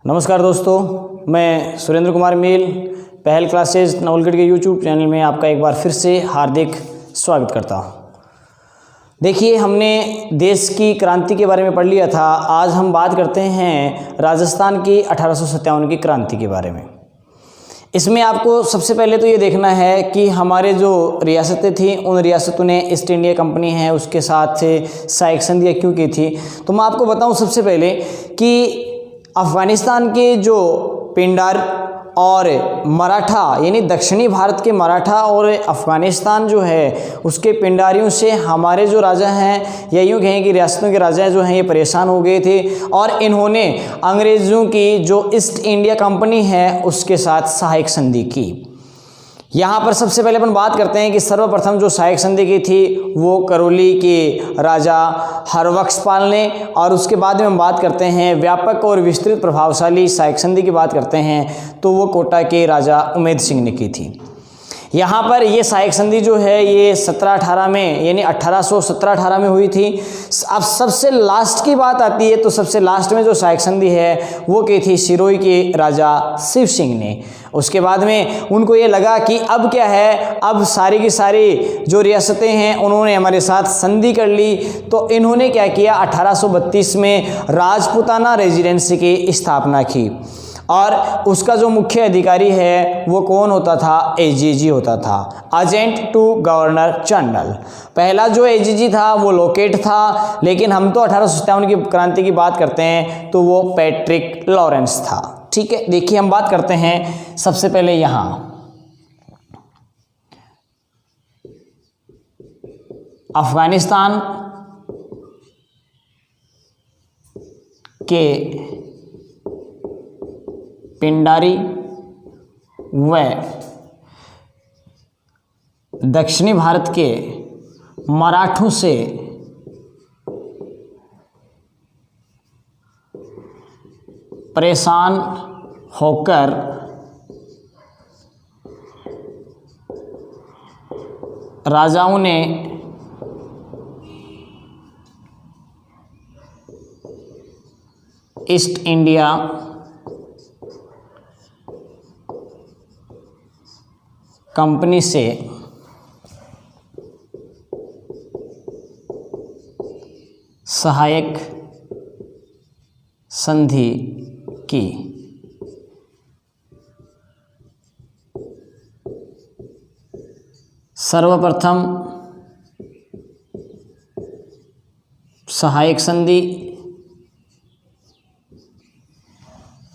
नमस्कार दोस्तों, मैं सुरेंद्र कुमार मील पहल क्लासेज नवलगढ़ के यूट्यूब चैनल में आपका एक बार फिर से हार्दिक स्वागत करता हूं। देखिए, हमने देश की क्रांति के बारे में पढ़ लिया था। आज हम बात करते हैं राजस्थान की 1857 की क्रांति के बारे में। इसमें आपको सबसे पहले तो ये देखना है कि हमारे जो रियासतें थी उन रियासतों ने ईस्ट इंडिया कंपनी है उसके साथ सहायक संधियाँ क्यों की थी। तो मैं आपको बताऊं सबसे पहले कि अफ़गानिस्तान के जो पिंडार और मराठा यानी दक्षिणी भारत के मराठा और अफ़गानिस्तान जो है उसके पिंडारियों से हमारे जो राजा हैं या यूँ कहें कि रियासतों के राजा जो हैं ये परेशान हो गए थे और इन्होंने अंग्रेज़ों की जो ईस्ट इंडिया कंपनी है उसके साथ सहायक संधि की। यहाँ पर सबसे पहले अपन बात करते हैं कि सर्वप्रथम जो सहायक संधि की थी वो करौली के राजा हरबख्शपाल ने, और उसके बाद में हम बात करते हैं व्यापक और विस्तृत प्रभावशाली सहायक संधि की बात करते हैं तो वो कोटा के राजा उमेद सिंह ने की थी। यहाँ पर ये सहायक संधि जो है ये 1718 में यानी 1817-18 में हुई थी। अब सबसे लास्ट की बात आती है तो सबसे लास्ट में जो सहायक संधि है वो की थी सिरोही के राजा शिव सिंह ने। उसके बाद में उनको ये लगा कि अब क्या है, अब सारी की सारी जो रियासतें हैं उन्होंने हमारे साथ संधि कर ली। तो इन्होंने क्या किया, 1832 में राजपूताना रेजिडेंसी की स्थापना की और उसका जो मुख्य अधिकारी है वो कौन होता था, एजीजी होता था, एजेंट टू गवर्नर जनरल। पहला जो एजीजी था वो लोकेट था, लेकिन हम तो 1857 की क्रांति की बात करते हैं तो वो पैट्रिक लॉरेंस था। ठीक है, देखिए हम बात करते हैं सबसे पहले यहाँ अफगानिस्तान के पिंडारी व दक्षिणी भारत के मराठों से परेशान होकर राजाओं ने ईस्ट इंडिया कंपनी से सहायक संधि की। सर्वप्रथम सहायक संधि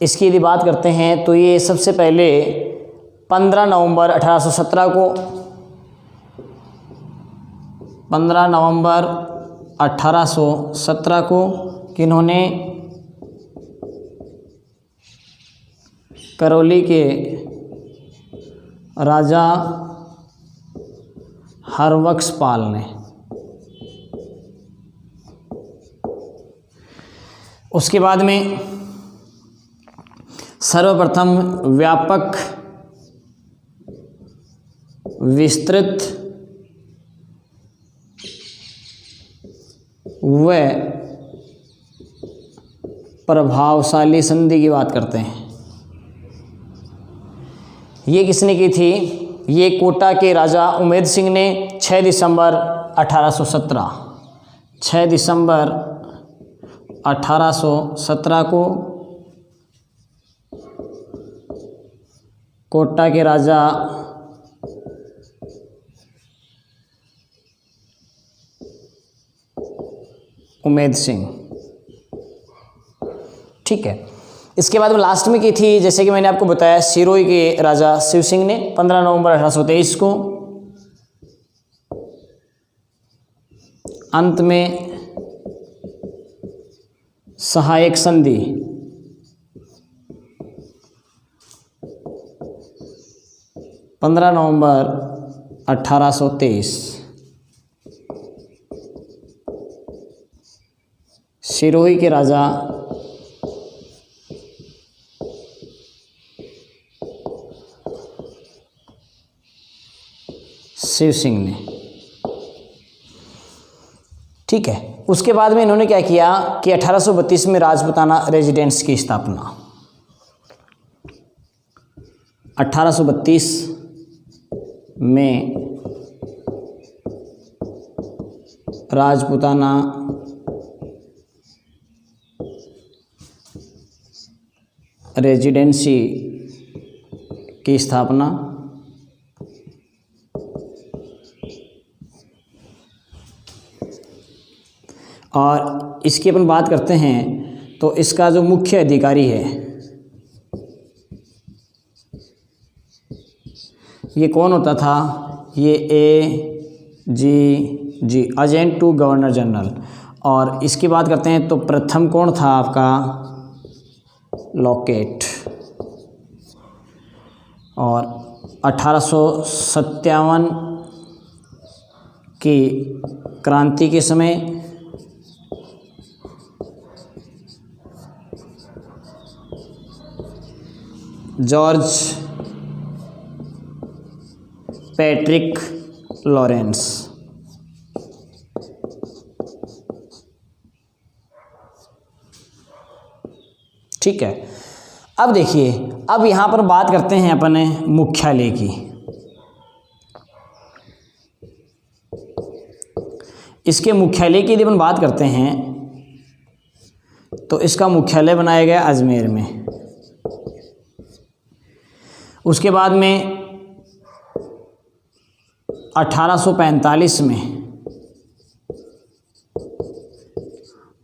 इसकी यदि बात करते हैं तो ये सबसे पहले 15 नवंबर 1817 को 15 नवंबर 1817 को किन्होंने करौली के राजा हरबख्शपाल ने। उसके बाद में सर्वप्रथम व्यापक विस्तृत व प्रभावशाली संधि की बात करते हैं। ये किसने की थी, ये कोटा के राजा उमेद सिंह ने 6 दिसंबर 1817 6 दिसंबर 1817 को कोटा के राजा उमेद सिंह। ठीक है, इसके बाद में लास्ट में की थी जैसे कि मैंने आपको बताया सिरोही के राजा शिव सिंह ने 15 नवंबर 1823 को। अंत में सहायक संधि नवंबर 1823 सिरोही के राजा शिव सिंह ने। ठीक है, उसके बाद में इन्होंने क्या किया कि 1832 में राजपूताना रेजिडेंस की स्थापना। 1832 में राजपूताना रेजिडेंसी की स्थापना और इसकी अपन बात करते हैं तो इसका जो मुख्य अधिकारी है ये कौन होता था, ये AGG agent to governor general. और इसकी बात करते हैं तो प्रथम कौन था आपका, लॉकेट। और 1857 की क्रांति के समय जॉर्ज पैट्रिक लॉरेंस। ठीक है, अब देखिए, अब यहाँ पर बात करते हैं अपने मुख्यालय की। इसके मुख्यालय की यदि अपन बात करते हैं तो इसका मुख्यालय बनाया गया अजमेर में। उसके बाद में 1845 में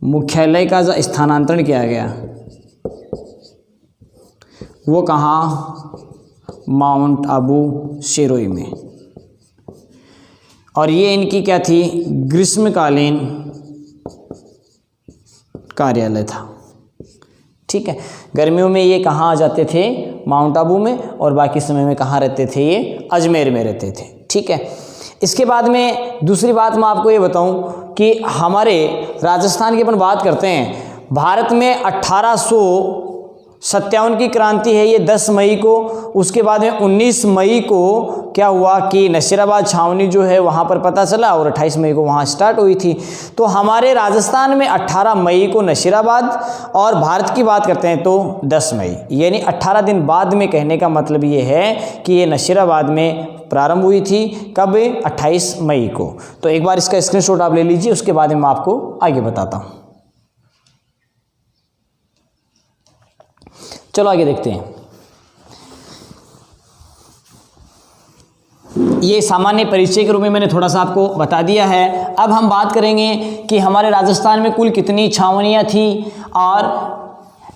मुख्यालय का जो स्थानांतरण किया गया वो कहाँ, माउंट आबू सिरोही में। और ये इनकी क्या थी, ग्रीष्मकालीन कार्यालय था। ठीक है, गर्मियों में ये कहाँ आ जाते थे, माउंट आबू में, और बाकी समय में कहाँ रहते थे, ये अजमेर में रहते थे। ठीक है, इसके बाद में दूसरी बात मैं आपको ये बताऊं कि हमारे राजस्थान की अपन बात करते हैं, भारत में 1857 की क्रांति है ये 10 मई को। उसके बाद में 19 मई को क्या हुआ कि नशीराबाद छावनी जो है वहाँ पर पता चला और 28 मई को वहाँ स्टार्ट हुई थी। तो हमारे राजस्थान में 18 मई को नशीराबाद, और भारत की बात करते हैं तो 10 मई, यानी 18 दिन बाद में। कहने का मतलब ये है कि ये नशीराबाद में प्रारंभ हुई थी, कब, 28 मई को। तो एक बार इसका स्क्रीनशॉट आप ले लीजिए, उसके बाद मैं आपको आगे बताता हूँ। चलो आगे देखते हैं। ये सामान्य परिचय के रूप में मैंने थोड़ा सा आपको बता दिया है। अब हम बात करेंगे कि हमारे राजस्थान में कुल कितनी छावनियाँ थी और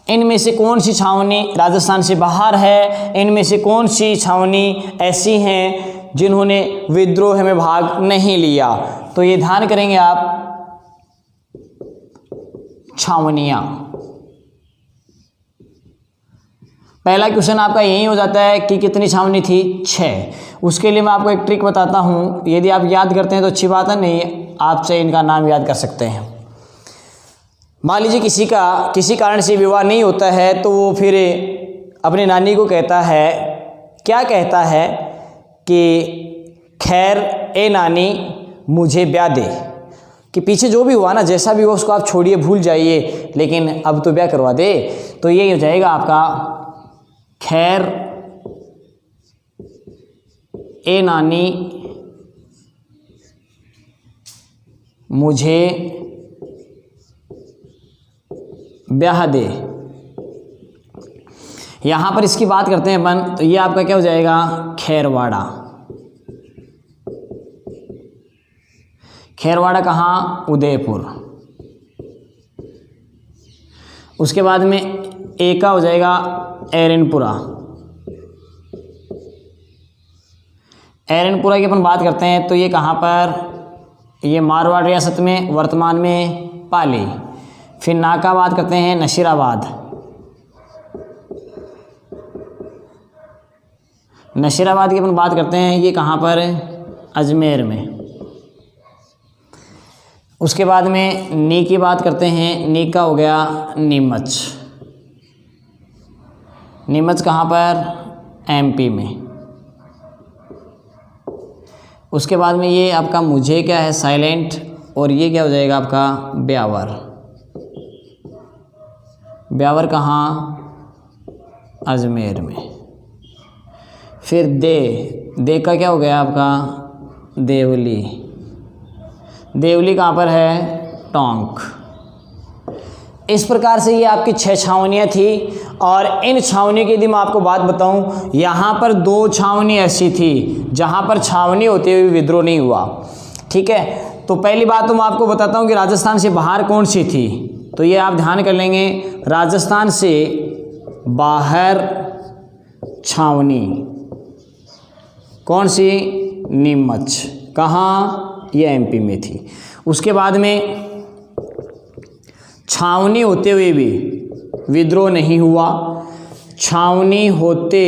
इनमें से कौन सी छावनी राजस्थान से बाहर है, इनमें से कौन सी छावनी ऐसी हैं जिन्होंने विद्रोह में भाग नहीं लिया। तो ये ध्यान करेंगे आप, छावनियाँ। पहला क्वेश्चन आपका यही हो जाता है कि कितनी छावनी थी, 6। उसके लिए मैं आपको एक ट्रिक बताता हूँ, यदि आप याद करते हैं तो अच्छी बात है, नहीं आप चाहे इनका नाम याद कर सकते हैं। मान लीजिए किसी कारण से विवाह नहीं होता है तो वो फिर अपनी नानी को कहता है, क्या कहता है कि खैर ए नानी मुझे ब्याह दे, कि पीछे जो भी हुआ ना, जैसा भी हुआ उसको आप छोड़िए, भूल जाइए, लेकिन अब तो ब्याह करवा दे। तो ये हो जाएगा आपका खैर ए नानी मुझे ब्याह दे। यहां पर इसकी बात करते हैं अपन, तो ये आपका क्या हो जाएगा, खैरवाड़ा। खैरवाड़ा कहाँ, उदयपुर। उसके बाद में ए का हो जाएगा एरनपुरा। एरनपुरा की अपन बात करते हैं तो ये कहाँ पर, ये मारवाड़ रियासत में, वर्तमान में पाली। फिर ना का बात करते हैं नशीराबाद। नशीराबाद की अपन बात करते हैं, ये कहाँ पर, अजमेर में। उसके बाद में नी की बात करते हैं, नी का हो गया नीमच। नीमच कहाँ पर, एमपी में। उसके बाद में ये आपका मुझे क्या है, साइलेंट, और ये क्या हो जाएगा आपका ब्यावर। ब्यावर कहाँ, अजमेर में। फिर दे का क्या हो गया आपका देवली। देवली कहाँ पर है, टोंक। इस प्रकार से ये आपकी 6 छावनियाँ थी। और इन छावनी की यदि मैं आपको बात बताऊं, यहाँ पर 2 छावनी ऐसी थी जहाँ पर छावनी होते हुए विद्रोह नहीं हुआ। ठीक है, तो पहली बात तो मैं आपको बताता हूँ कि राजस्थान से बाहर कौन सी थी, तो ये आप ध्यान कर लेंगे, राजस्थान से बाहर छावनी कौन सी, नीमच। कहाँ, ये एमपी में थी। उसके बाद में छावनी होते हुए भी विद्रोह नहीं हुआ, छावनी होते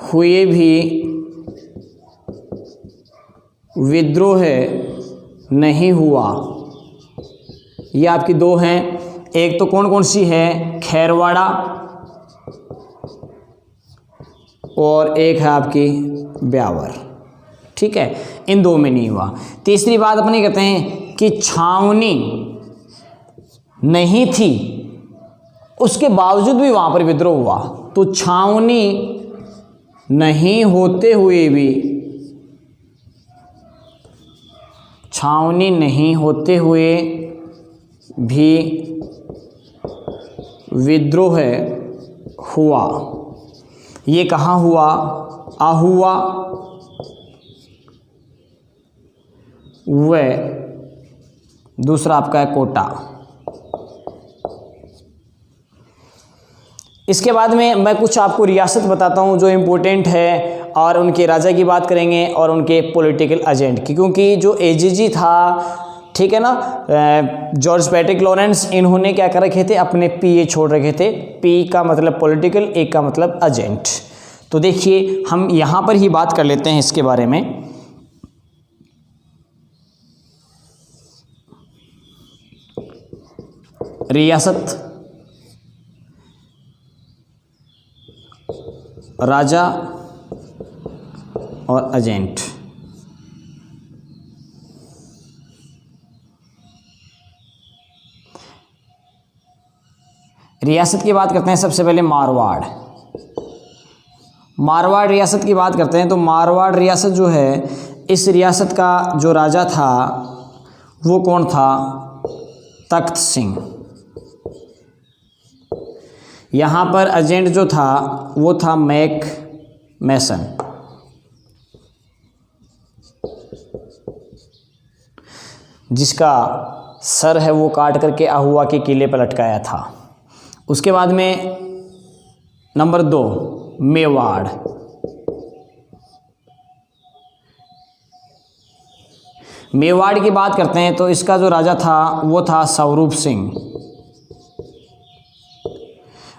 हुए भी विद्रोह नहीं हुआ। ये आपकी 2 हैं। एक तो कौन कौन सी है, खैरवाड़ा, और एक है आपकी ब्यावर। ठीक है, इन 2 में नहीं हुआ। तीसरी बात अपनी कहते हैं कि छावनी नहीं थी, उसके बावजूद भी वहाँ पर विद्रोह हुआ। तो छावनी नहीं होते हुए भी, छावनी नहीं होते हुए भी विद्रोह हुआ। ये कहाँ हुआ, आहुआ व दूसरा आपका है कोटा। इसके बाद में मैं कुछ आपको रियासत बताता हूँ जो इम्पोर्टेंट है, और उनके राजा की बात करेंगे और उनके पॉलिटिकल एजेंट की, क्योंकि जो एजीजी था, ठीक है ना, जॉर्ज पैट्रिक लॉरेंस, इन्होंने क्या कर रखे थे, अपने पीए छोड़ रखे थे। पी का मतलब पॉलिटिकल, ए का मतलब एजेंट। तो देखिए हम यहाँ पर ही बात कर लेते हैं इसके बारे में। रियासत, राजा और एजेंट। रियासत की बात करते हैं सबसे पहले मारवाड़। मारवाड़ रियासत की बात करते हैं तो मारवाड़ रियासत जो है, इस रियासत का जो राजा था वो कौन था, तख्त सिंह। यहाँ पर एजेंट जो था वो था मैक मैसन। जिसका सर है वो काट करके आहुआ के किले पर लटकाया था। उसके बाद में नंबर 2 मेवाड़। मेवाड़ की बात करते हैं तो इसका जो राजा था वो था स्वरूप सिंह।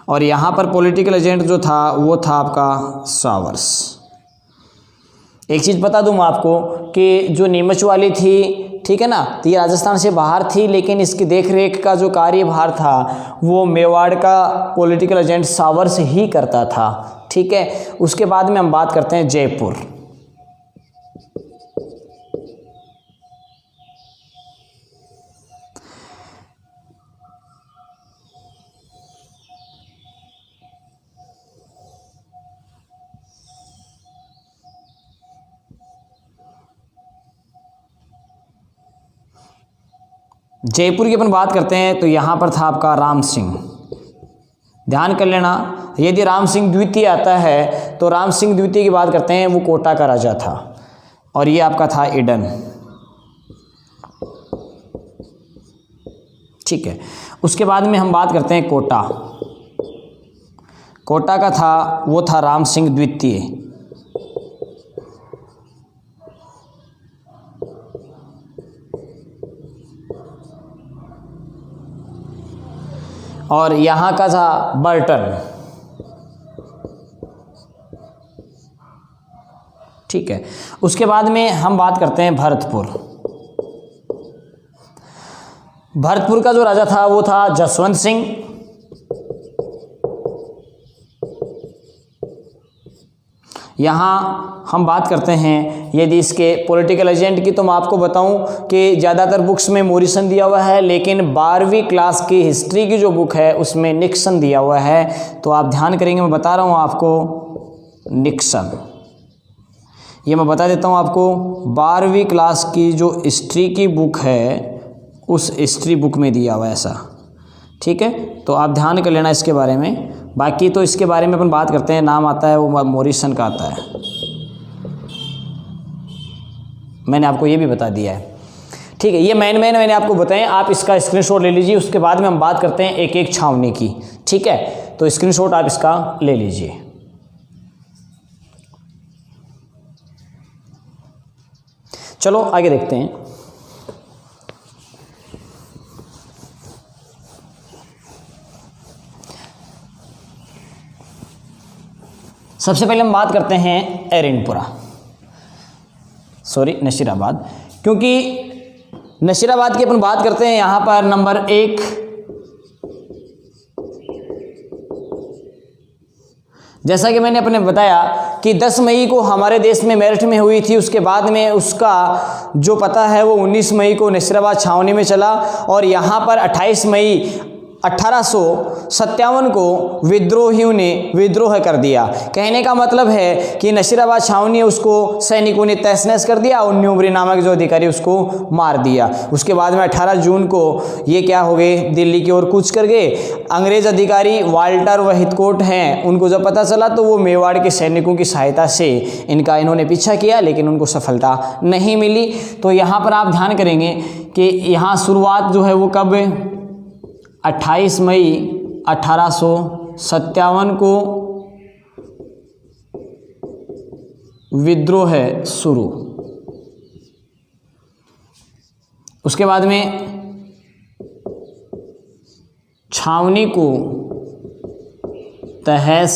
और यहाँ पर पॉलिटिकल एजेंट जो था वो था आपका सावर्स। एक चीज़ बता दूँ मैं आपको कि जो नीमच वाली थी, ठीक है ना, तो ये राजस्थान से बाहर थी, लेकिन इसकी देखरेख का जो कार्यभार था वो मेवाड़ का पॉलिटिकल एजेंट सावर्स ही करता था। ठीक है, उसके बाद में हम बात करते हैं जयपुर। जयपुर की अपन बात करते हैं तो यहाँ पर था आपका राम सिंह। ध्यान कर लेना, यदि राम सिंह द्वितीय आता है तो राम सिंह द्वितीय की बात करते हैं, वो कोटा का राजा था। और ये आपका था ईडन। ठीक है, उसके बाद में हम बात करते हैं कोटा। कोटा का था वो था राम सिंह द्वितीय। और यहाँ का था बर्टन। ठीक है, उसके बाद में हम बात करते हैं भरतपुर। भरतपुर का जो राजा था वो था जसवंत सिंह। यहाँ हम बात करते हैं यदि इसके पॉलिटिकल एजेंट की, तो मैं आपको बताऊं कि ज़्यादातर बुक्स में मॉरिसन दिया हुआ है, लेकिन 12वीं क्लास की हिस्ट्री की जो बुक है उसमें निक्सन दिया हुआ है। तो आप ध्यान करेंगे, मैं बता रहा हूँ आपको, निक्सन। ये मैं बता देता हूँ आपको, 12वीं क्लास की जो हिस्ट्री की बुक है उस हिस्ट्री बुक में दिया हुआ है ऐसा, ठीक है। तो आप ध्यान कर लेना इसके बारे में। बाकी तो इसके बारे में अपन बात करते हैं, नाम आता है वो मॉरिसन का आता है, मैंने आपको ये भी बता दिया है, ठीक है। ये मेन मैंने आपको बताएं, आप इसका स्क्रीनशॉट ले लीजिए। उसके बाद में हम बात करते हैं एक एक छावनी की, ठीक है। तो स्क्रीनशॉट आप इसका ले लीजिए। चलो आगे देखते हैं। सबसे पहले हम बात करते हैं नशीराबाद, क्योंकि नशीराबाद की अपन बात करते हैं यहाँ पर नंबर 1 जैसा कि मैंने अपने बताया कि 10 मई को हमारे देश में मेरठ में हुई थी। उसके बाद में उसका जो पता है वो 19 मई को नशीराबाद छावनी में चला और यहाँ पर 28 मई 1857 को विद्रोहियों ने विद्रोह कर दिया। कहने का मतलब है कि नशीराबाद छावनी उसको सैनिकों ने तहस नहस कर दिया और न्यूबरी नामक जो अधिकारी उसको मार दिया। उसके बाद में 18 जून को ये क्या हो गए, दिल्ली की ओर कूच कर गए। अंग्रेज अधिकारी वाल्टर व हिथकोट हैं, उनको जब पता चला तो वो मेवाड़ के सैनिकों की सहायता से इन्होंने पीछा किया, लेकिन उनको सफलता नहीं मिली। तो यहाँ पर आप ध्यान करेंगे कि यहाँ शुरुआत जो है वो कब, 28 मई 1857 को विद्रोह है शुरू। उसके बाद में छावनी को तहस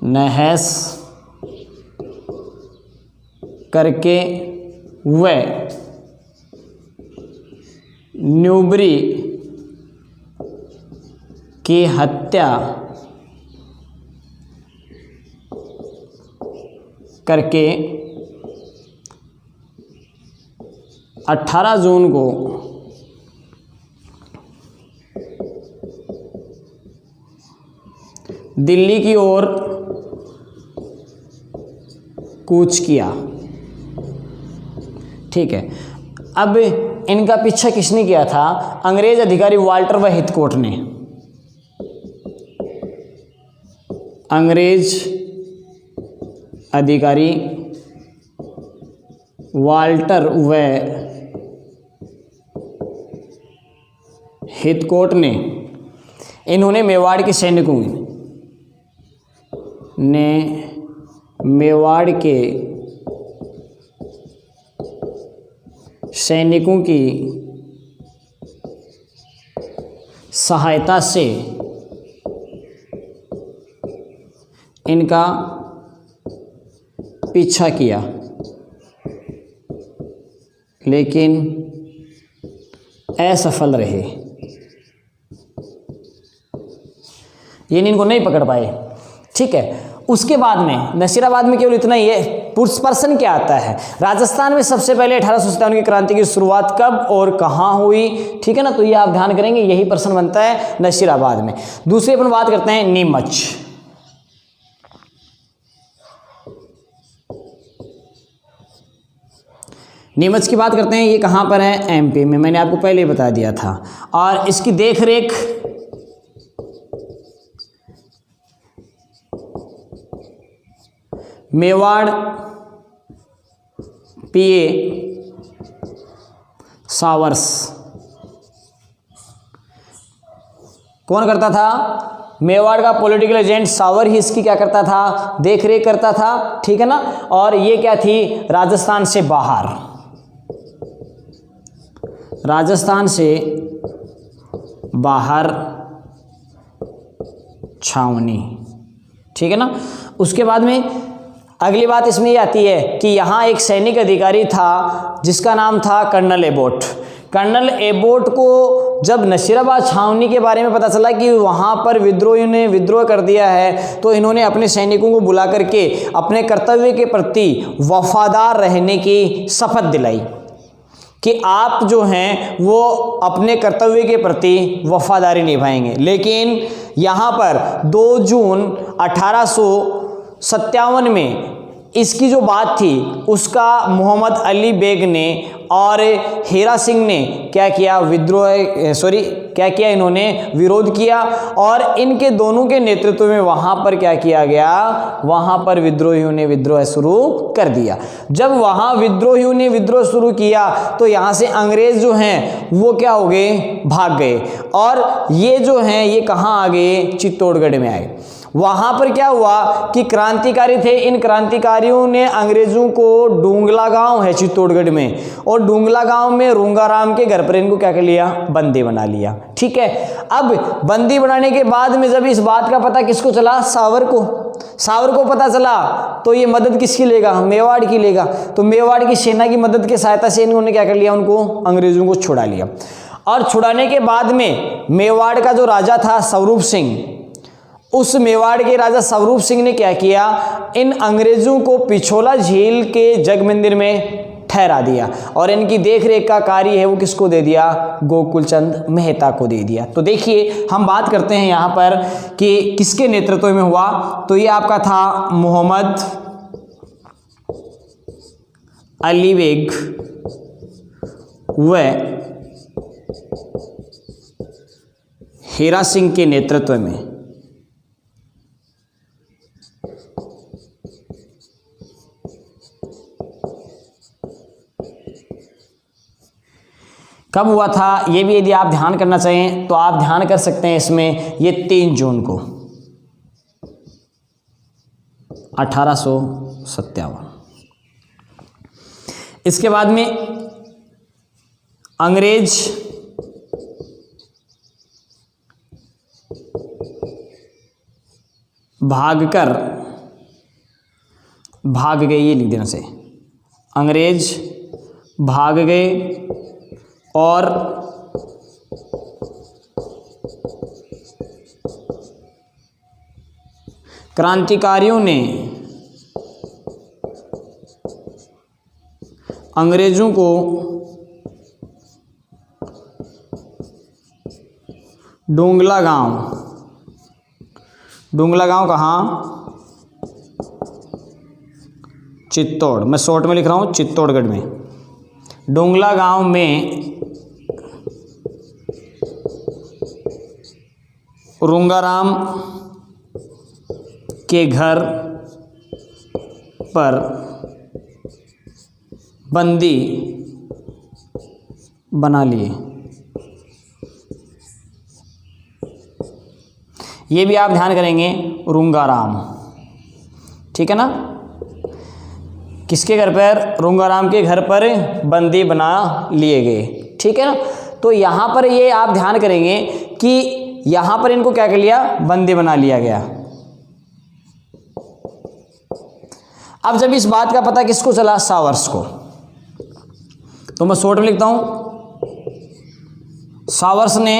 नहस करके वह न्यूबरी की हत्या करके 18 जून को दिल्ली की ओर कूच किया, ठीक है। अब इनका पीछा किसने किया था? अंग्रेज अधिकारी वाल्टर व हिथकोट ने। अंग्रेज अधिकारी वाल्टर व हिथकोट ने, इन्होंने मेवाड़ के सैनिकों ने मेवाड़ के सैनिकों की सहायता से इनका पीछा किया, लेकिन असफल रहे। ये इनको नहीं पकड़ पाए, ठीक है। उसके बाद में नशीराबाद में केवल इतना ही है। पर्सन क्या आता है? राजस्थान में सबसे पहले 1857 की क्रांति की शुरुआत कब और कहाँ हुई, ठीक है ना। तो ये आप ध्यान करेंगे, यही पर्सन बनता है नशीराबाद में। दूसरी अपन बात करते हैं नीमच। नीमच की बात करते हैं। ये कहाँ पर है? एमपी में, मैंने आपको पहले ही बता दिया था। और इसकी देख रेख मेवाड़ पीए सावर्स कौन करता था? मेवाड़ का पॉलिटिकल एजेंट सावर ही इसकी क्या करता था? देख रेख करता था, ठीक है ना। और ये क्या थी? राजस्थान से बाहर, राजस्थान से बाहर छावनी, ठीक है ना। उसके बाद में अगली बात इसमें ये आती है कि यहाँ एक सैनिक अधिकारी था जिसका नाम था कर्नल एबोट। कर्नल एबोट को जब नशीराबाद छावनी के बारे में पता चला कि वहाँ पर विद्रोहियों ने विद्रोह कर दिया है, तो इन्होंने अपने सैनिकों को बुला करके अपने कर्तव्य के प्रति वफादार रहने की शपथ दिलाई कि आप जो हैं वो अपने कर्तव्य के प्रति वफादारी निभाएंगे। लेकिन यहाँ पर 2 जून 1800 1957 में इसकी जो बात थी उसका मोहम्मद अली बेग ने और हीरा सिंह ने क्या किया, क्या किया, इन्होंने विरोध किया और इनके दोनों के नेतृत्व में वहाँ पर क्या किया गया, वहाँ पर विद्रोहियों ने विद्रोह शुरू कर दिया। जब वहाँ विद्रोहियों ने विद्रोह शुरू किया तो यहाँ से अंग्रेज जो हैं वो क्या हो गए, भाग गए और ये जो हैं ये कहाँ आ गए, चित्तौड़गढ़ में आए। वहाँ पर क्या हुआ कि क्रांतिकारी थे, इन क्रांतिकारियों ने अंग्रेजों को डूंगला गांव है चित्तौड़गढ़ में, और डूंगला गांव में रूंगाराम के घर पर इनको क्या कर लिया, बंदी बना लिया। ठीक है, अब बंदी बनाने के बाद में जब इस बात का पता किसको चला, सावर को पता चला तो ये मदद किसकी लेगा, मेवाड़ की लेगा। तो मेवाड़ की सेना की मदद की सहायता से इन्होंने क्या कर लिया, उनको अंग्रेजों को छुड़ा लिया। और छुड़ाने के बाद में मेवाड़ का जो राजा था स्वरूप सिंह, उस मेवाड़ के राजा स्वरूप सिंह ने क्या किया, इन अंग्रेजों को पिछोला झील के जग मंदिर में ठहरा दिया और इनकी देखरेख का कार्य है वो किसको दे दिया, गोकुल चंद मेहता को दे दिया। तो देखिए हम बात करते हैं यहाँ पर कि किसके नेतृत्व में हुआ, तो ये आपका था मोहम्मद अली बेग व हीरा सिंह के नेतृत्व में। कब हुआ था ये भी यदि आप ध्यान करना चाहें तो आप ध्यान कर सकते हैं इसमें, ये 3 जून को 1857। इसके बाद में अंग्रेज भाग गए, ये लिख देना से, अंग्रेज भाग गए और क्रांतिकारियों ने अंग्रेजों को डूंगला गांव कहाँ, चित्तौड़, मैं शॉर्ट में लिख रहा हूँ, चित्तौड़गढ़ में, डूंगला गांव में रूंगाराम के घर पर बंदी बना लिए। ये भी आप ध्यान करेंगे, रूंगाराम, ठीक है ना, किसके घर पर, रूंगाराम के घर पर बंदी बना लिए गए। ठीक है ना, तो यहाँ पर ये आप ध्यान करेंगे कि यहाँ पर इनको क्या कर लिया, बंदी बना लिया गया। अब जब इस बात का पता किसको चला, सावर्स को, तो मैं शॉर्ट में लिखता हूँ, सावर्स ने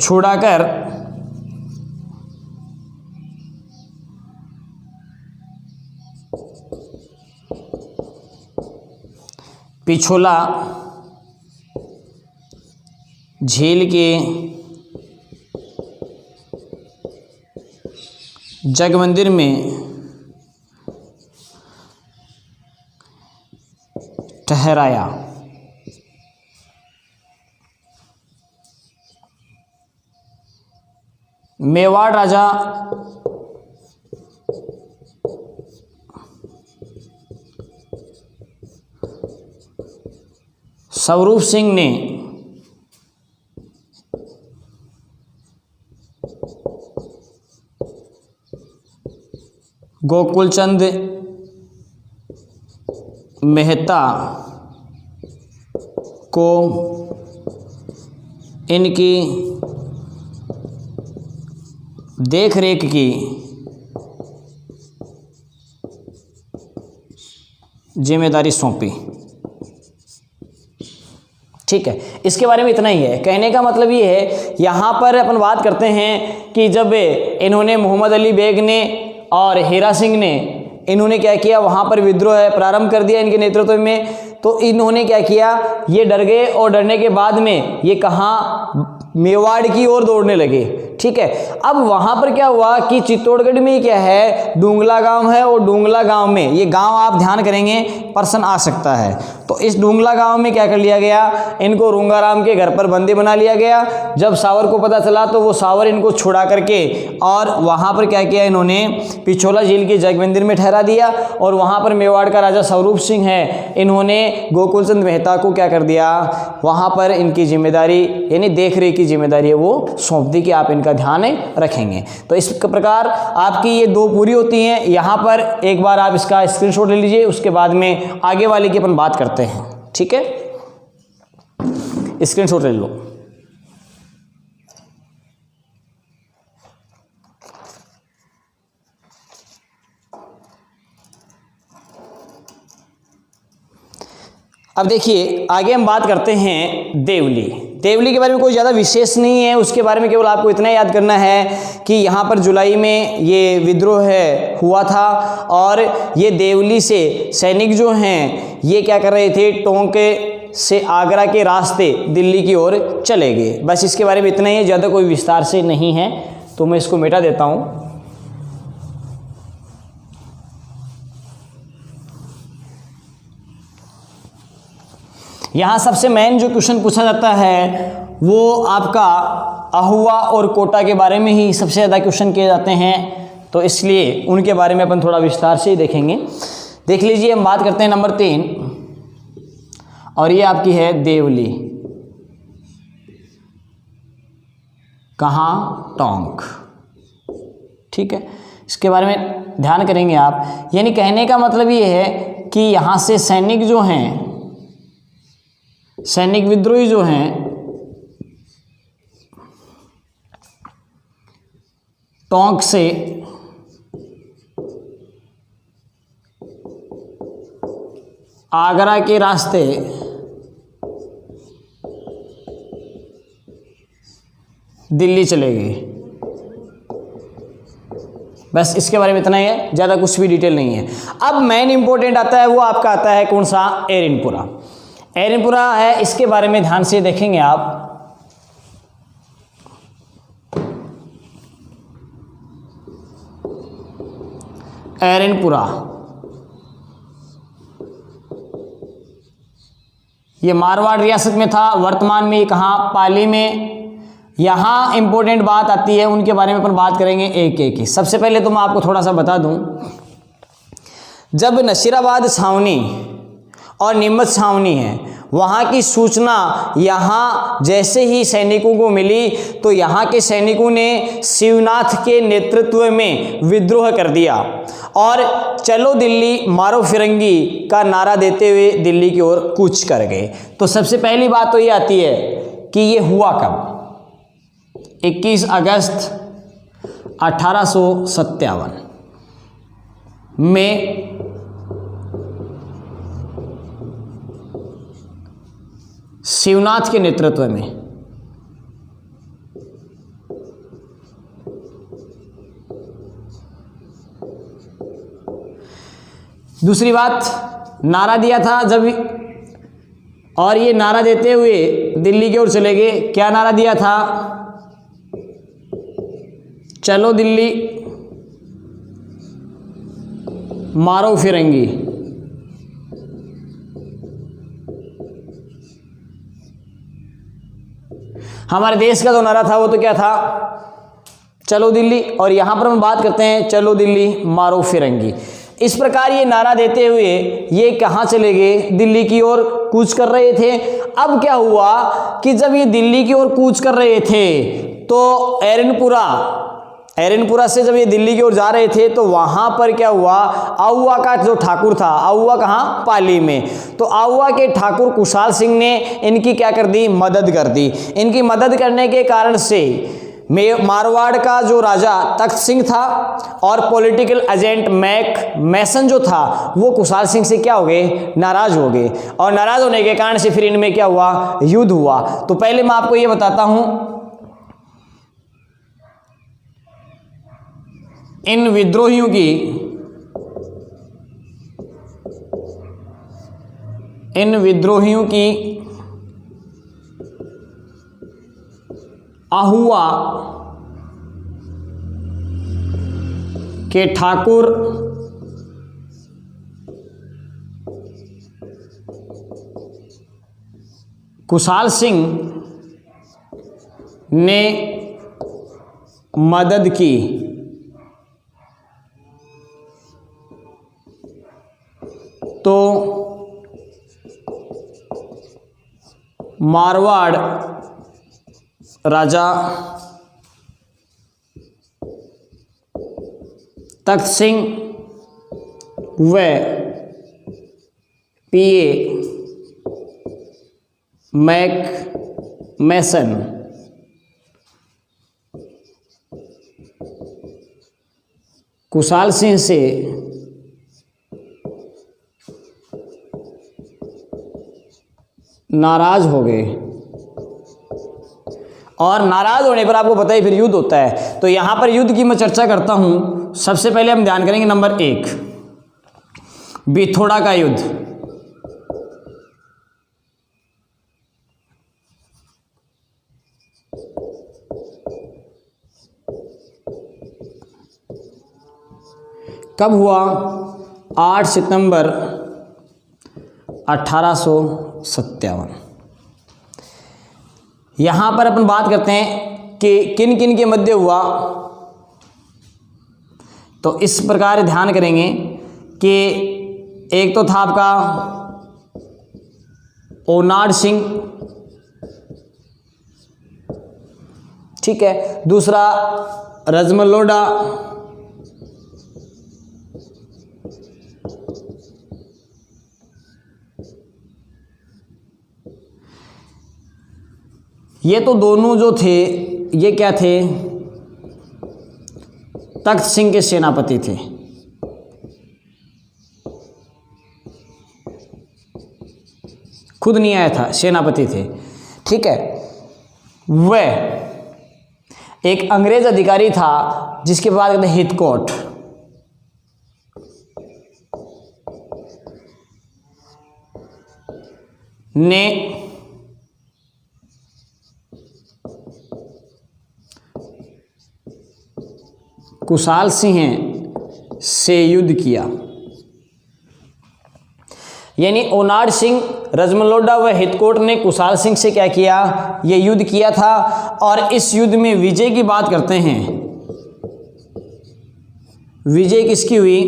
छुड़ाकर पिछोला झील के जग मंदिर में ठहराया। मेवाड़ राजा स्वरूप सिंह ने गोकुलचंद मेहता को इनकी देखरेख की जिम्मेदारी सौंपी। ठीक है, इसके बारे में इतना ही है। कहने का मतलब ये है, यहाँ पर अपन बात करते हैं कि जब इन्होंने मोहम्मद अली बेग ने और हीरा सिंह ने इन्होंने क्या किया, वहाँ पर विद्रोह प्रारंभ कर दिया इनके नेतृत्व में, तो इन्होंने क्या किया, ये डर गए और डरने के बाद में ये कहाँ, मेवाड़ की ओर दौड़ने लगे। ठीक है, अब वहां पर क्या हुआ कि चित्तौड़गढ़ में क्या है, डूंगला गांव है, और डूंगला गांव में, ये गांव आप ध्यान करेंगे पर्सन आ सकता है, तो इस डूंगला गांव में क्या कर लिया गया, इनको रूंगाराम के घर पर बंदी बना लिया गया। जब सावर को पता चला तो वो सावर इनको छुड़ा करके और वहां पर क्या किया, इन्होंने पिछोला झील के जग मंदिर में ठहरा दिया, और वहां पर मेवाड़ का राजा स्वरूप सिंह है, इन्होंने गोकुलचंद मेहता को क्या कर दिया, वहां पर इनकी जिम्मेदारी यानी देख रेख की जिम्मेदारी है वो सौंप दी कि आप इनका ध्यान रखेंगे। तो इस प्रकार आपकी ये दो पूरी होती हैं। यहाँ पर एक बार आप इसका स्क्रीनशॉट ले लीजिए, उसके बाद में आगे वाले की अपन बात करते हैं। ठीक है, स्क्रीनशॉट ले लो। अब देखिए आगे हम बात करते हैं देवली। देवली के बारे में कोई ज़्यादा विशेष नहीं है, उसके बारे में केवल आपको इतना याद करना है कि यहाँ पर जुलाई में ये विद्रोह हुआ था, और ये देवली से सैनिक जो हैं ये क्या कर रहे थे, टोंक से आगरा के रास्ते दिल्ली की ओर चले गए। बस इसके बारे में इतना ही है, ज़्यादा कोई विस्तार से नहीं है, तो मैं इसको मिटा देता हूँ। यहाँ सबसे मेन जो क्वेश्चन पूछा जाता है वो आपका अहुआ और कोटा के बारे में ही सबसे ज़्यादा क्वेश्चन किए जाते हैं, तो इसलिए उनके बारे में अपन थोड़ा विस्तार से ही देखेंगे। देख लीजिए, हम बात करते हैं नंबर 3, और ये आपकी है देवली। कहाँ, टोंक। ठीक है, इसके बारे में ध्यान करेंगे आप। यानी कहने का मतलब ये है कि यहाँ से सैनिक जो हैं, सैनिक विद्रोही जो हैं टोंक से आगरा के रास्ते दिल्ली चले गए। बस इसके बारे में इतना ही है, ज़्यादा कुछ भी डिटेल नहीं है। अब मेन इंपॉर्टेंट आता है, वो आपका आता है कौन सा, एरनपुरा। एरनपुरा है, इसके बारे में ध्यान से देखेंगे आप। एरनपुरा ये मारवाड़ रियासत में था, वर्तमान में ये कहाँ, पाली में। यहाँ इंपॉर्टेंट बात आती है, उनके बारे में अपन बात करेंगे एक एक ही। सबसे पहले तो मैं आपको थोड़ा सा बता दूं, जब नसीराबाद छावनी और नीमच छावनी है, वहाँ की सूचना यहाँ जैसे ही सैनिकों को मिली तो यहाँ के सैनिकों ने शिवनाथ के नेतृत्व में विद्रोह कर दिया और चलो दिल्ली मारो फिरंगी का नारा देते हुए दिल्ली की ओर कूच कर गए। तो सबसे पहली बात तो ये आती है कि ये हुआ कब, 21 अगस्त 1857 में शिवनाथ के नेतृत्व में। दूसरी बात, नारा दिया था जब, और ये नारा देते हुए दिल्ली की ओर चले गए। क्या नारा दिया था, चलो दिल्ली मारो फिरंगी। हमारे देश का जो नारा था वो तो क्या था, चलो दिल्ली, और यहां पर हम बात करते हैं चलो दिल्ली मारो फिरंगी। इस प्रकार ये नारा देते हुए ये कहां चले गए, दिल्ली की ओर कूच कर रहे थे। अब क्या हुआ कि जब ये दिल्ली की ओर कूच कर रहे थे तो एरनपुरा से जब ये दिल्ली की ओर जा रहे थे तो वहां पर क्या हुआ, आहुआ का जो ठाकुर था, आहुआ कहाँ, पाली में, तो आहुआ के ठाकुर कुशाल सिंह ने इनकी क्या कर दी, मदद कर दी। इनकी मदद करने के कारण से मारवाड़ का जो राजा तख्त सिंह था और पॉलिटिकल एजेंट मैसन जो था वो कुशाल सिंह से क्या हो गए, नाराज हो गए, और नाराज होने के कारण से फिर इनमें क्या हुआ, युद्ध हुआ। तो पहले मैं आपको ये बताता हूं, इन विद्रोहियों की इन विद्रोहियों की आहुआ के ठाकुर कुशाल सिंह ने मदद की। तो मारवाड़ राजा तख्त सिंह व पीए मैक मैसन कुशाल सिंह से नाराज हो गए, और नाराज होने पर आपको पता ही फिर युद्ध होता है। तो यहां पर युद्ध की मैं चर्चा करता हूं। सबसे पहले हम ध्यान करेंगे नंबर 1, बिथोड़ा का युद्ध। कब हुआ? 8 सितंबर 1857। यहां पर अपन बात करते हैं कि किन किन के मध्य हुआ। तो इस प्रकार ध्यान करेंगे कि एक तो था आपका ओनाड सिंह, ठीक है, दूसरा रजमलोडा, ये तो दोनों जो थे ये क्या थे? तख्त सिंह के सेनापति थे। खुद नहीं आया था, सेनापति थे, ठीक है। वह एक अंग्रेज अधिकारी था जिसके बाद कहते हैं हिथकोट, ने कुशाल सिंह से युद्ध किया। यानी ओनाड सिंह, रजमलोडा व हिथकोट ने कुशाल सिंह से क्या किया? ये युद्ध किया था। और इस युद्ध में विजय की बात करते हैं। विजय किसकी हुई?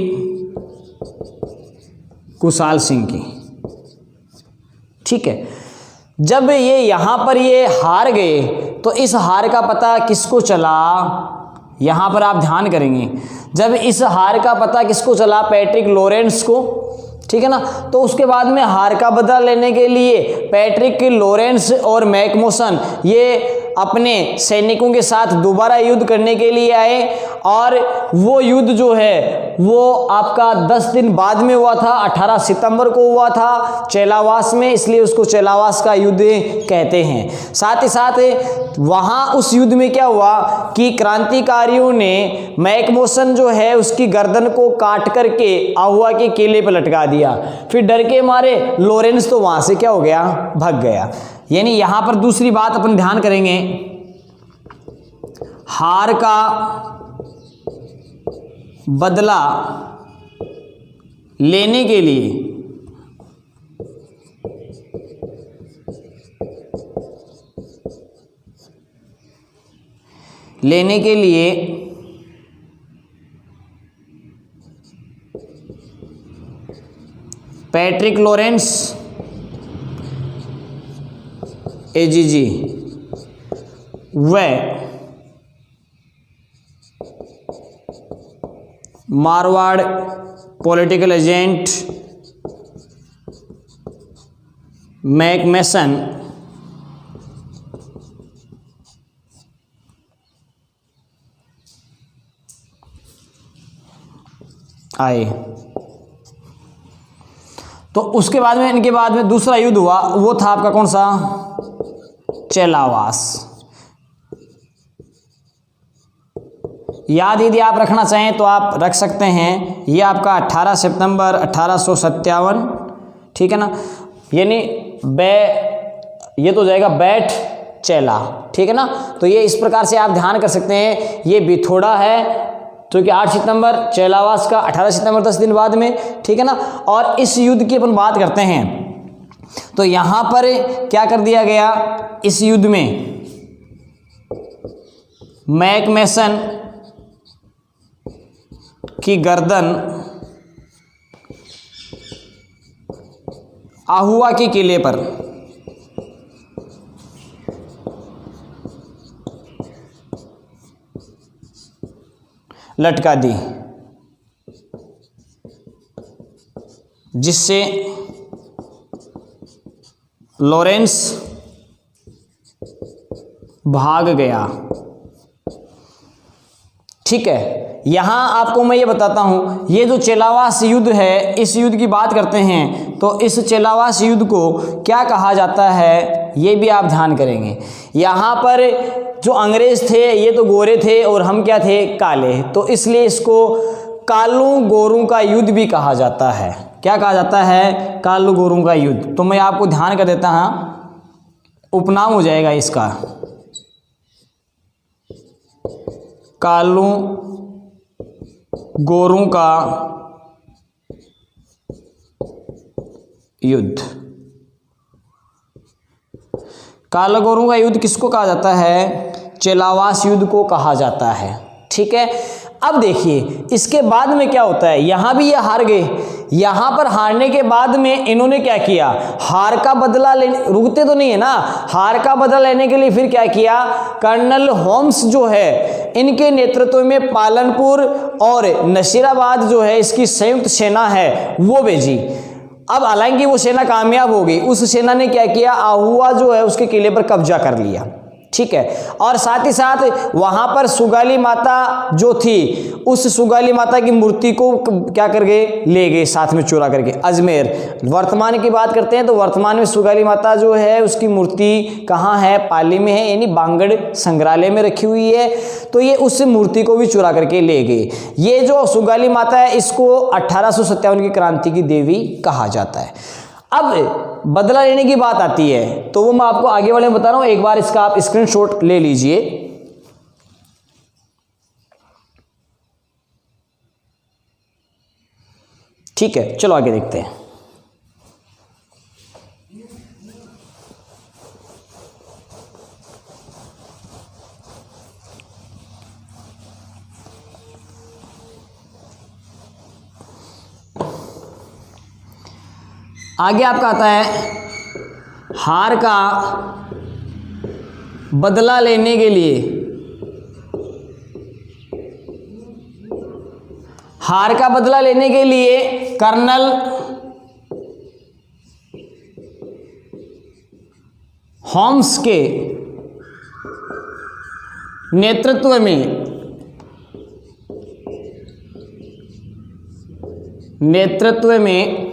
कुशाल सिंह की, ठीक है। जब ये यहां पर ये हार गए तो इस हार का पता किसको चला? यहां पर आप ध्यान करेंगे, जब इस हार का पता किसको चला? पैट्रिक लॉरेंस को, ठीक है ना। तो उसके बाद में हार का बदला लेने के लिए पैट्रिक लॉरेंस और मैकमोसन ये अपने सैनिकों के साथ दोबारा युद्ध करने के लिए आए। और वो युद्ध जो है वो आपका 10 दिन बाद में हुआ था, 18 सितंबर को हुआ था चेलावास में, इसलिए उसको चेलावास का युद्ध कहते हैं। साथ ही साथ वहाँ उस युद्ध में क्या हुआ कि क्रांतिकारियों ने मैकमोसन जो है उसकी गर्दन को काट करके आहुआ के किले पर लटका दिया। फिर डर के मारे लॉरेंस तो वहाँ से क्या हो गया? भाग गया। यानी यहां पर दूसरी बात अपन ध्यान करेंगे, हार का बदला लेने के लिए पैट्रिक लॉरेंस एजीजी वह मारवाड़ पॉलिटिकल एजेंट मैकमेसन आए। तो उसके बाद में इनके बाद में दूसरा युद्ध हुआ, वो था आपका कौन सा? चेलावास। याद यदि आप रखना चाहें तो आप रख सकते हैं, ये आपका 18 सितंबर 1857, ठीक है ना। यानी ये तो हो जाएगा बैठ चेला, ठीक है ना। तो ये इस प्रकार से आप ध्यान कर सकते हैं। ये बिथोड़ा है जो कि 8 सितंबर, चेलावास का 18 सितंबर 10 दिन बाद में, ठीक है ना। और इस युद्ध की अपन बात करते हैं तो यहां पर क्या कर दिया गया, इस युद्ध में मैकमेसन की गर्दन आहुआ के किले पर लटका दी, जिससे लॉरेंस भाग गया, ठीक है। यहां आपको मैं ये बताता हूं, ये जो चेलावास युद्ध है, इस युद्ध की बात करते हैं तो इस चेलावास युद्ध को क्या कहा जाता है, ये भी आप ध्यान करेंगे। यहां पर जो अंग्रेज थे ये तो गोरे थे और हम क्या थे, काले, तो इसलिए इसको कालू गोरों का युद्ध भी कहा जाता है। क्या कहा जाता है, कालू गोरों का युद्ध। तो मैं आपको ध्यान कर देता हूं, उपनाम हो जाएगा इसका कालू गोरों का युद्ध। काला गोरों का युद्ध किसको कहा जाता है, चेलावास युद्ध को कहा जाता है, ठीक है। अब देखिए इसके बाद में क्या होता है, यहां भी ये हार गए। यहां पर हारने के बाद में इन्होंने क्या किया, हार का बदला लेने, रुकते तो नहीं है ना, हार का बदला लेने के लिए फिर क्या किया, कर्नल होम्स जो है इनके नेतृत्व में पालनपुर और नसीराबाद जो है इसकी संयुक्त सेना है वो भेजी। अब हालांकि वो सेना कामयाब हो गई, उस सेना ने क्या किया, आहुआ जो है उसके किले पर कब्जा कर लिया, ठीक है। और साथ ही साथ वहां पर सुगाली माता जो थी, उस सुगाली माता की मूर्ति को क्या कर गए, ले गए साथ में चुरा करके अजमेर। वर्तमान की बात करते हैं तो वर्तमान में सुगाली माता जो है उसकी मूर्ति कहाँ है, पाली में है, यानी बांगड़ संग्रहालय में रखी हुई है। तो ये उस मूर्ति को भी चुरा करके ले गए। ये जो सुगाली माता है इसको 1857 की क्रांति की देवी कहा जाता है। अब बदला लेने की बात आती है तो वो मैं आपको आगे वाले में बता रहा हूं, एक बार इसका आप स्क्रीनशॉट ले लीजिए। ठीक है, चलो आगे देखते हैं। आगे आपका आता है, हार का बदला लेने के लिए, हार का बदला लेने के लिए कर्नल होम्स के नेतृत्व में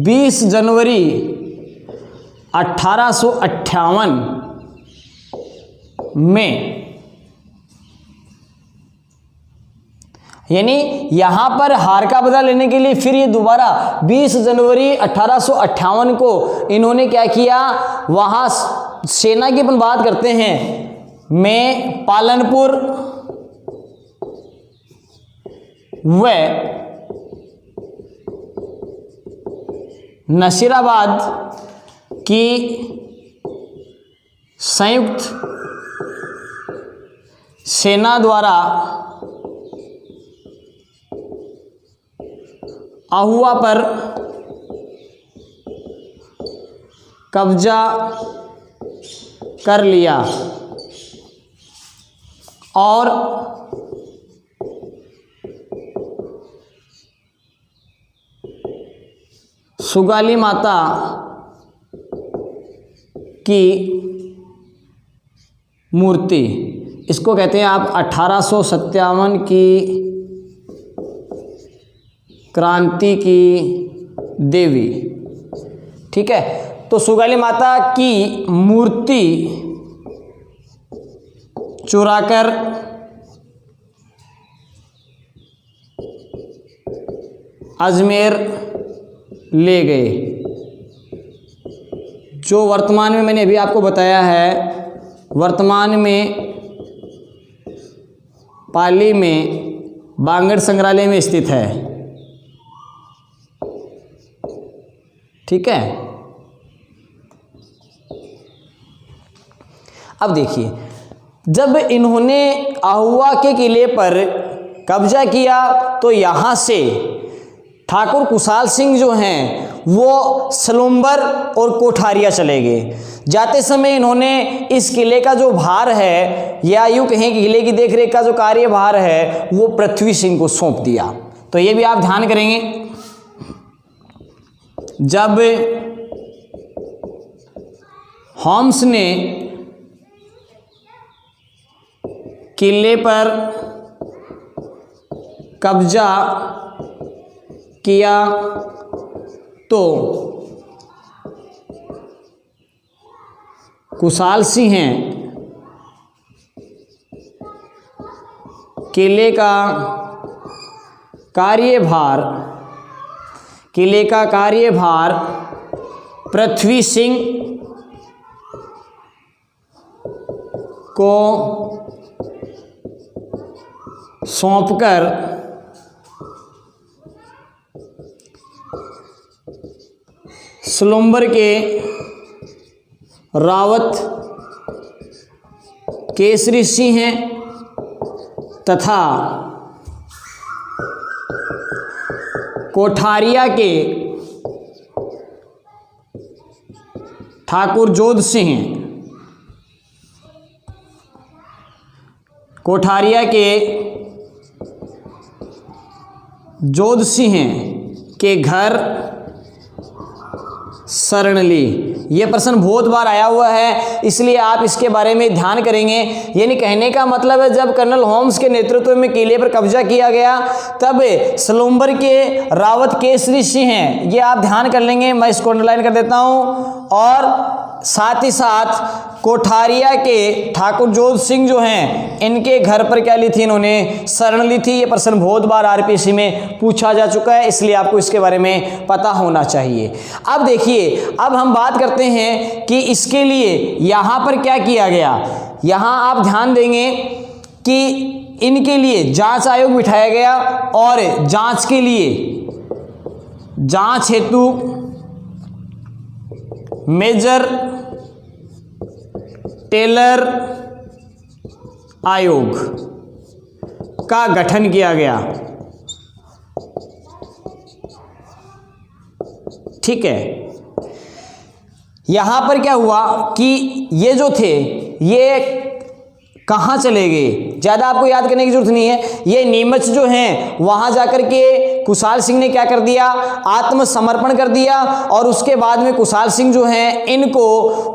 20 जनवरी 1858 में, यानी यहां पर हार का बदला लेने के लिए फिर ये दोबारा 20 जनवरी 1858 को इन्होंने क्या किया, वहां सेना की अपन बात करते हैं में पालनपुर व नसीराबाद की संयुक्त सेना द्वारा आहुआ पर कब्जा कर लिया और सुगाली माता की मूर्ति, इसको कहते हैं आप 1857 की क्रांति की देवी, ठीक है। तो सुगाली माता की मूर्ति चुराकर अजमेर ले गए। जो वर्तमान में मैंने अभी आपको बताया है, वर्तमान में पाली में बांगड़ संग्रहालय में स्थित है। ठीक है। अब देखिए, जब इन्होंने आहुआ के किले पर कब्जा किया तो यहाँ से ठाकुर कुशाल सिंह जो हैं वो सलुम्बर और कोठारिया चले गए। जाते समय इन्होंने इस किले का जो भार है, या यूँ कहें कि किले की देखरेख का जो कार्यभार है, वो पृथ्वी सिंह को सौंप दिया। तो ये भी आप ध्यान करेंगे, जब होम्स ने किले पर कब्जा किया तो कुशाल सिंह किले का कार्यभार पृथ्वी सिंह को सौंपकर सलुम्बर के रावत केसरी सिंह तथा कोठारिया के ठाकुर जोध सिंह, कोठारिया के जोध सिंह के घर शरण ली। ये प्रश्न बहुत बार आया हुआ है, इसलिए आप इसके बारे में ध्यान करेंगे। यानी कहने का मतलब है, जब कर्नल होम्स के नेतृत्व में किले पर कब्जा किया गया तब सलुम्बर के रावत केसरी सिंह हैं, ये आप ध्यान कर लेंगे। मैं इसको अंडरलाइन कर देता हूँ। और साथ ही साथ कोठारिया के ठाकुर जोध सिंह जो हैं, इनके घर पर क्या ली थी, इन्होंने शरण ली थी। ये प्रश्न बहुत बार आरपीएससी में पूछा जा चुका है, इसलिए आपको इसके बारे में पता होना चाहिए। अब देखिए, अब हम बात करते हैं कि इसके लिए यहाँ पर क्या किया गया। यहाँ आप ध्यान देंगे कि इनके लिए जांच आयोग बिठाया गया और जांच के लिए, जांच हेतु मेजर टेलर आयोग का गठन किया गया। ठीक है। यहां पर क्या हुआ कि ये जो थे ये कहाँ चले गए, ज़्यादा आपको याद करने की जरूरत नहीं है। ये नीमच जो हैं वहाँ जाकर के कुशाल सिंह ने क्या कर दिया, आत्मसमर्पण कर दिया। और उसके बाद में कुशाल सिंह जो हैं इनको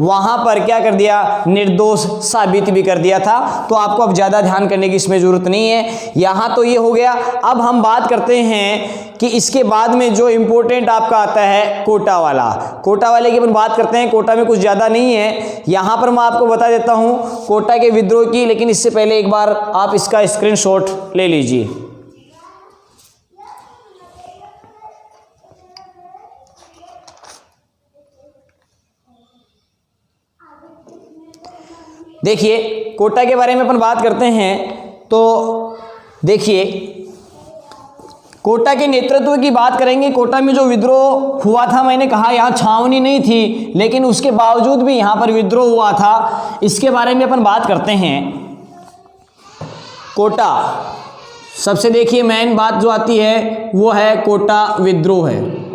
वहाँ पर क्या कर दिया, निर्दोष साबित भी कर दिया था। तो आपको अब ज़्यादा ध्यान करने की इसमें ज़रूरत नहीं है। यहाँ तो ये हो गया। अब हम बात करते हैं कि इसके बाद में जो इम्पोर्टेंट आपका आता है कोटा वाला। कोटा वाले की अपन बात करते हैं। कोटा में कुछ ज़्यादा नहीं है, यहाँ पर मैं आपको बता देता हूँ कोटा के विद्रोह की। लेकिन इससे पहले एक बार आप इसका स्क्रीनशॉट ले लीजिए। देखिए, कोटा के बारे में अपन बात करते हैं तो देखिए, कोटा के नेतृत्व की बात करेंगे। कोटा में जो विद्रोह हुआ था, मैंने कहा यहाँ छावनी नहीं थी, लेकिन उसके बावजूद भी यहाँ पर विद्रोह हुआ था। इसके बारे में अपन बात करते हैं। कोटा, सबसे देखिए मेन बात जो आती है वो है कोटा विद्रोह है।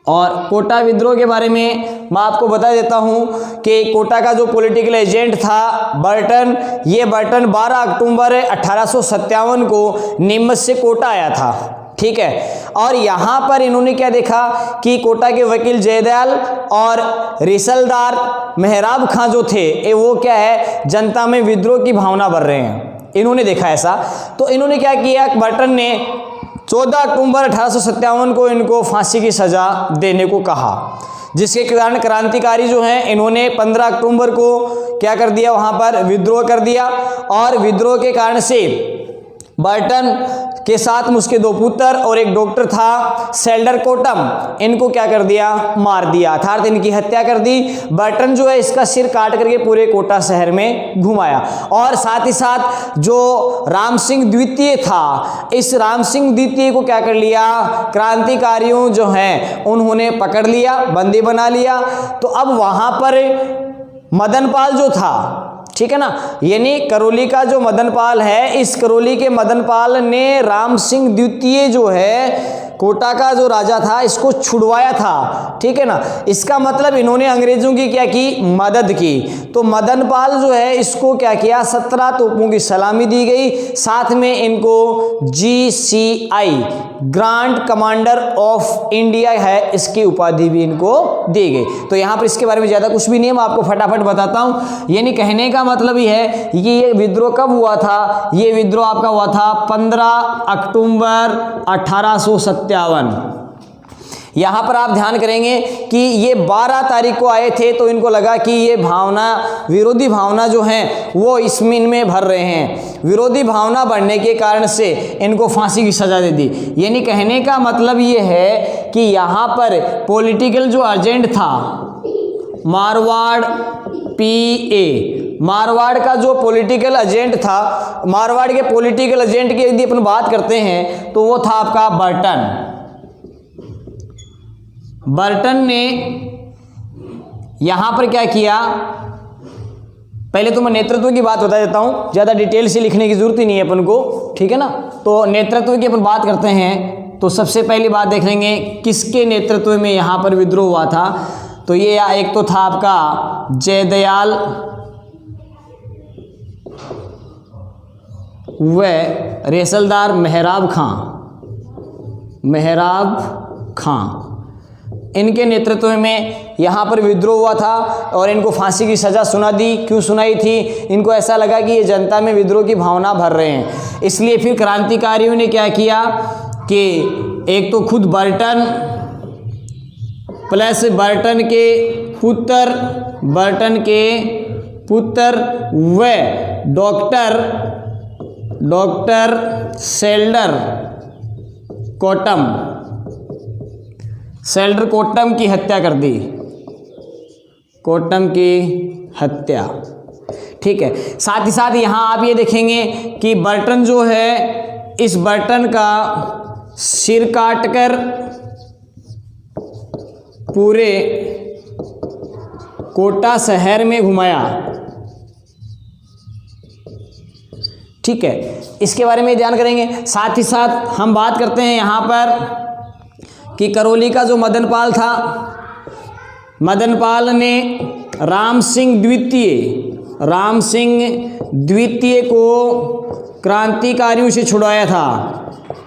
और कोटा विद्रोह के बारे में मैं आपको बता देता हूं कि कोटा का जो पॉलिटिकल एजेंट था बर्टन, ये बर्टन 12 अक्टूबर 1857 को नीमच से कोटा आया था। ठीक है। और यहाँ पर इन्होंने क्या देखा कि कोटा के वकील जयदयाल और रिसलदार मेहराब खां जो थे, वो क्या है, जनता में विद्रोह की भावना भर रहे हैं। इन्होंने देखा ऐसा, तो इन्होंने क्या किया, बर्टन ने 14 अक्टूबर 1857 को इनको फांसी की सज़ा देने को कहा। जिसके कारण क्रांतिकारी जो हैं इन्होंने 15 अक्टूबर को क्या कर दिया, वहाँ पर विद्रोह कर दिया। और विद्रोह के कारण से बर्टन के साथ उसके 2 पुत्र और एक डॉक्टर था सेल्डर कोटम, इनको क्या कर दिया, मार दिया, अर्थात इनकी हत्या कर दी। बर्टन जो है इसका सिर काट करके पूरे कोटा शहर में घुमाया। और साथ ही साथ जो राम सिंह द्वितीय था, इस राम सिंह द्वितीय को क्या कर लिया, क्रांतिकारियों जो हैं उन्होंने पकड़ लिया, बंदी बना लिया। तो अब वहां पर मदनपाल जो था, ठीक है ना, यानी करौली का जो मदनपाल है, इस करौली के मदनपाल ने राम सिंह द्वितीय जो है कोटा का जो राजा था इसको छुड़वाया था, ठीक है ना। इसका मतलब इन्होंने अंग्रेजों की क्या की, मदद की। तो मदनपाल जो है इसको क्या किया, 17 तोपों की सलामी दी गई, साथ में इनको GCI grand commander of India है, इसकी उपाधि भी इनको दी गई। तो यहाँ पर इसके बारे में ज़्यादा कुछ भी नहीं है, मैं आपको फटाफट बताता हूँ। यानी कहने का मतलब ये है कि ये विद्रोह कब हुआ था, ये विद्रोह आपका हुआ था 15 अक्टूबर 1857। यहां पर आप ध्यान करेंगे कि ये 12 तारीख को आए थे, तो इनको लगा कि ये भावना, विरोधी भावना जो है वो इसमें इनमें भर रहे हैं। विरोधी भावना बढ़ने के कारण से इनको फांसी की सजा दे दी। यानी कहने का मतलब ये है कि यहां पर पॉलिटिकल जो एजेंट था मारवाड़ PA, मारवाड़ का जो पॉलिटिकल एजेंट था, मारवाड़ के पॉलिटिकल एजेंट की यदि अपन बात करते हैं तो वो था आपका बर्टन। बर्टन ने यहां पर क्या किया, पहले तो मैं नेतृत्व की बात बता देता हूं, ज्यादा डिटेल से लिखने की जरूरत ही नहीं है अपन को, ठीक है ना। तो नेतृत्व की अपन बात करते हैं तो सबसे पहली बात देख लेंगे किसके नेतृत्व में यहां पर विद्रोह हुआ था। तो ये एक तो था आपका जयदयाल व रेसलदार मेहराब खां, इनके नेतृत्व में यहाँ पर विद्रोह हुआ था और इनको फांसी की सज़ा सुना दी। क्यों सुनाई थी, इनको ऐसा लगा कि ये जनता में विद्रोह की भावना भर रहे हैं। इसलिए फिर क्रांतिकारियों ने क्या किया कि एक तो खुद बर्टन प्लस बर्टन के पुत्र व डॉक्टर सेल्डर कोटम की हत्या कर दी, कोटम की हत्या, ठीक है। साथ ही साथ यहाँ आप ये देखेंगे कि बर्टन जो है, इस बर्टन का सिर काटकर पूरे कोटा शहर में घुमाया, ठीक है। इसके बारे में ध्यान करेंगे। साथ ही साथ हम बात करते हैं यहाँ पर कि करौली का जो मदनपाल था, मदनपाल ने राम सिंह द्वितीय को क्रांतिकारियों से छुड़वाया था।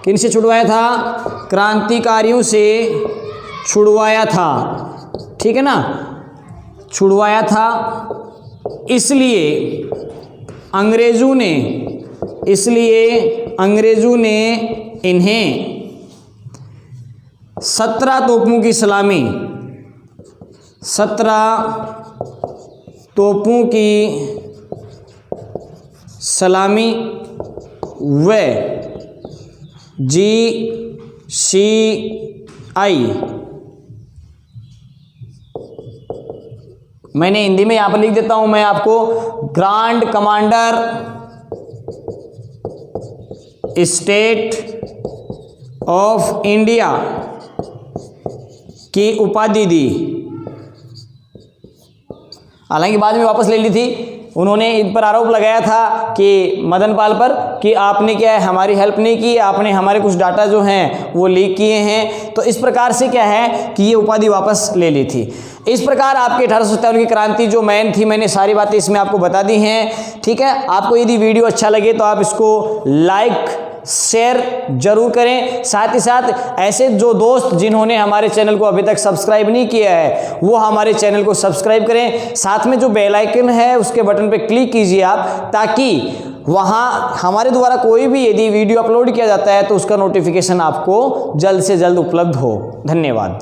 किनसे छुड़वाया था, क्रांतिकारियों से छुड़वाया था, ठीक है ना, छुड़वाया था। इसलिए अंग्रेजों ने इन्हें 17 तोपों की सलामी, 17 तोपों की सलामी व GCI, मैंने हिंदी में यहाँ पर लिख देता हूँ मैं आपको, grand commander state of India की उपाधि दी। हालांकि बाद में वापस ले ली थी। उन्होंने इन पर आरोप लगाया था कि मदनपाल पर कि आपने क्या है, हमारी हेल्प नहीं की, आपने हमारे कुछ डाटा जो हैं वो लीक किए हैं। तो इस प्रकार से क्या है कि ये उपाधि वापस ले ली थी। इस प्रकार आपके 1857 की क्रांति जो मैन थी, मैंने सारी बातें इसमें आपको बता दी हैं, ठीक है। आपको यदि वीडियो अच्छा लगे तो आप इसको लाइक शेयर जरूर करें। साथ ही साथ ऐसे जो दोस्त जिन्होंने हमारे चैनल को अभी तक सब्सक्राइब नहीं किया है वो हमारे चैनल को सब्सक्राइब करें। साथ में जो बेल आइकन है उसके बटन पे क्लिक कीजिए आप, ताकि वहाँ हमारे द्वारा कोई भी यदि वीडियो अपलोड किया जाता है तो उसका नोटिफिकेशन आपको जल्द से जल्द उपलब्ध हो। धन्यवाद।